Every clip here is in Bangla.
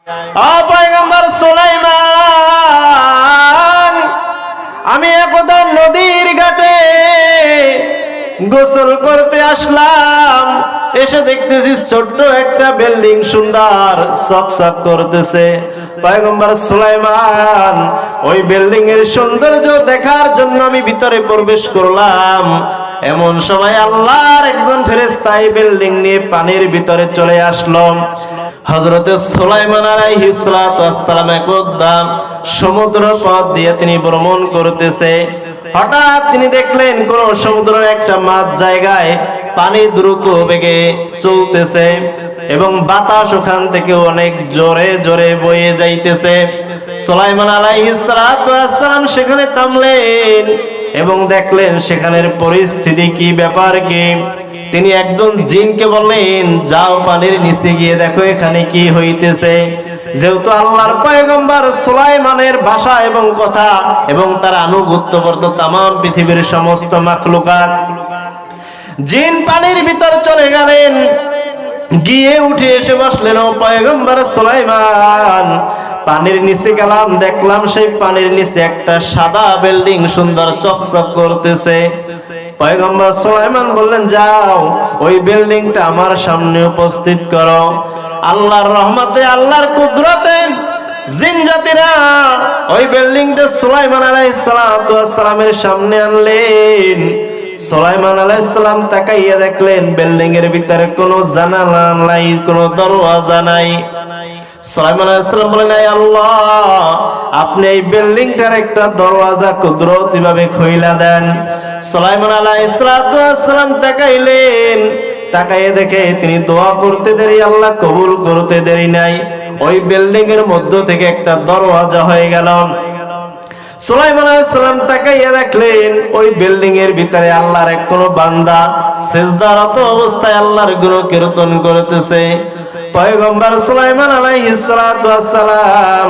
পয়গম্বর সুলাইমান, আমি একদা নদীর ঘাটে গোসল করতে আসলাম, এসে দেখতেছি ছোট্ট একটা বিল্ডিং সুন্দর চকচক করতেছে। পয়গম্বর সুলাইমান, ওই বিল্ডিং এর সৌন্দর্য দেখার জন্য আমি ভিতরে প্রবেশ করলাম। এমন সময় আল্লাহর একজন ফেরেশতা এই বিল্ডিং নিয়ে পানির ভিতরে চলে আসলো। হযরত সুলাইমান আলাইহিস সালাতু ওয়াস সালাম একদা সমুদ্র পথ দিয়ে তিনি ভ্রমণ করতেছে। হঠাৎ তিনি দেখলেন কোন সমুদ্রের একটা মাঝ জায়গায় পানি দ্রুত বেগে চলতেছে এবং বাতাস ওখান থেকে অনেক জোরে জোরে বয়ে যাইতেছে। সুলাইমান আলাইহিস সালাতু ওয়াস সালাম সেখানে থামলেন এবং দেখলেন সেখানের পরিস্থিতি কি, ব্যাপার কি। তিনি একজন জিনকে বললেন, যাও পানির নিচে গিয়ে দেখো এখানে কি হইতেছে। যেহেতু আল্লাহর পয়গম্বর সুলাইমানের ভাষা এবং কথা এবং তার আনুগত্য করত তাম পৃথিবীর সমস্ত মাখলুকাত, জিন পানির ভিতর চলে গেলেন, গিয়ে উঠে এসে বসলেন। ও পয়গম্বর সুলাইমান, পানির নিচে গেলাম, দেখলাম সেই পানির নিচে একটা সাদা বিল্ডিং সুন্দর চকচক করতেছে। পয়গম্বর সুলাইমান বললেন, যাও ওই বিল্ডিংটা আমার সামনে উপস্থিত করো। আল্লাহর রহমতে, আল্লাহর কুদরতে জিন জাতিরা ওই বিল্ডিংটা সুলাইমান আলাইহিস সালাতু ওয়াস সালামের সামনে আনলেন। সুলাইমান আলাইহিস সালাম তাকাইয়া দেখলেন বিল্ডিং এর ভিতরে কোনো জানালা নাই, কোনো দরওয়াজা নাই। সুলাইমান আলাইহিস সালাম বলেন, আয় আল্লাহ, আপনি এই বিল্ডিংটার একটা দরওয়াজা কুদরতি ভাবে খুইলা দেন। সুলাইমান আলাইহিস সালাম তাকাইলেন, তাকাইয়ে দেখে তিনি দোয়া করতে দেরি আল্লাহ কবুল করতে দেরি নাই, ওই বিল্ডিং এর মধ্য থেকে একটা দরওয়াজা হয়ে গেল। সুলাইমান আলাইহিস সালাম তাকাইয়া দেখলেন ওই বিল্ডিং এর ভিতরে আল্লাহর এক কোন বান্দা সিজদারত অবস্থায় আল্লাহর গুণকীর্তন করতেছে। পয়গম্বর সুলাইমান আলাইহিস সালাতু ওয়াস সালাম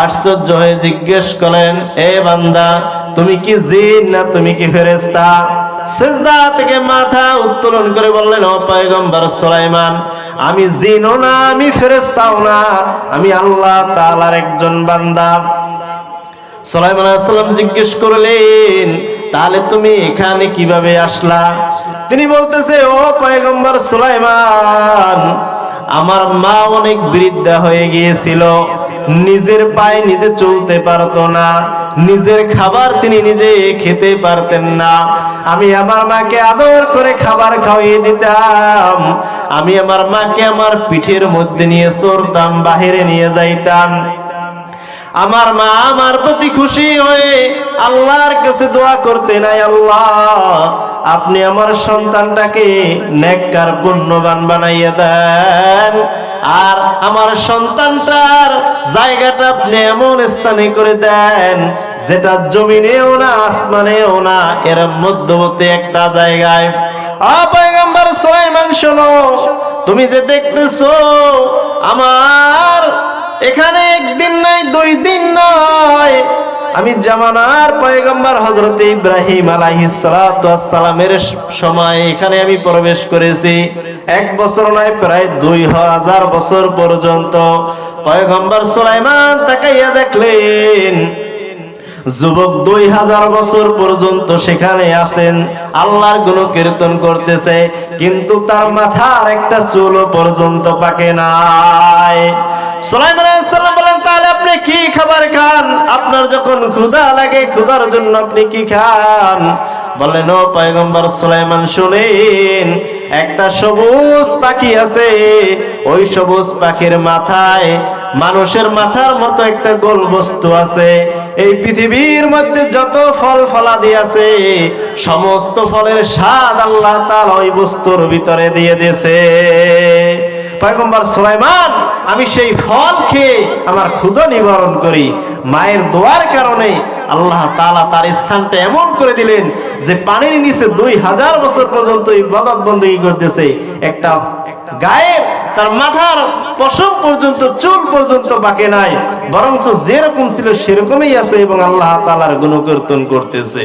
আশ্চর্য হয়ে জিজ্ঞেস করেন, এ বান্দা, তুমি কি জিন না তুমি কি ফেরেশতা? সিজদা থেকে মাথা উত্তোলন করে বললেন, ও পয়গম্বর সুলাইমান, আমি জিনও না, আমি ফেরেশতাও না, আমি আল্লাহ তাআলার একজন বান্দা। সুলাইমান আলাইহিস সালাম জিজ্ঞেস করলেন, তাহলে তুমি এখানে কিভাবে আসলা? তিনি বলতেছে, ও পয়গম্বর সুলাইমান, আমার মা অনেক বৃদ্ধা হয়ে গিয়েছিল, নিজের পায়ে নিজে চলতে পারতো না, নিজের খাবার তিনি নিজে খেতে পারতেন না। আমি আমার মাকে আদর করে খাবার খাওয়িয়ে দিতাম, আমি আমার মাকে আমার পিঠের মধ্যে নিয়ে চড়তাম, বাহিরে নিয়ে যাইতাম। আমার মা আমার প্রতি খুশি হয়ে আল্লাহর কাছে দোয়া করতে নাই, আল্লাহ আপনি আমার সন্তানটাকে নেককার পুণ্যবান বানাইয়া দেন, আর আমার সন্তানটার জায়গাটা আপনি এমন স্থানে করে দেন যেটা জমিনেও না আসমানেও না, এর মধ্যবর্তী একটা জায়গায়। পয়গম্বর সুলাইমান, শোনো, তুমি যে দেখতেছো আমার এখানে একদিন নাই, 2 দিন নয়, আমি জামানার পয়গম্বর হযরত ইব্রাহিম আলাইহিস সালাতু ওয়াস সালামের সময় এখানে আমি প্রবেশ করেছি। 1 বছর নয়, প্রায় 2000 বছর পর্যন্ত। পয়গম্বর সুলাইমান তাকাইয়া দেখলেন যুবক 2000 বছর পর্যন্ত সেখানে আছেন, আল্লাহর গুণকীর্তন করতেছে, কিন্তু তার মাথার একটা চুলও পর্যন্ত পাকে নাই। সুলাইমান আলাইহিস সালাম বলেন, তাহলে আপনি কি খাবার খান? আপনার যখন ক্ষুধা লাগে, ক্ষুধার জন্য আপনি কি খান? বললেন, ও পয়গম্বর সুলাইমান, শুনেন, একটা সবুজ পাখি আছে, ওই সবুজ পাখির মাথায় মানুষের মাথার মতো একটা গোল বস্তু আছে। এই পৃথিবীর মধ্যে যত ফল ফলাদি আছে, সমস্ত ফলের স্বাদ আল্লাহ তাআলা ওই বস্তুর ভিতরে দিয়ে দিয়েছে। পয়গম্বর সুলাইমান, আমি সেই ফল খেয়ে আমার ক্ষুধা নিবারণ করি। মায়ের দোয়ার কারণে আল্লাহ তাআলা তার স্থানটা এমন করে দিলেন যে পানির নিচে 2000 বছর পর্যন্ত ইবাদত বندگی করতেছে। একটা গায়ের তার মাথার পশম পর্যন্ত, চুল পর্যন্ত বাকি নাই, বরঞ্চ যেরকম ছিল সেরকমই আছে এবং আল্লাহ তাআলার গুণকীর্তন করতেছে।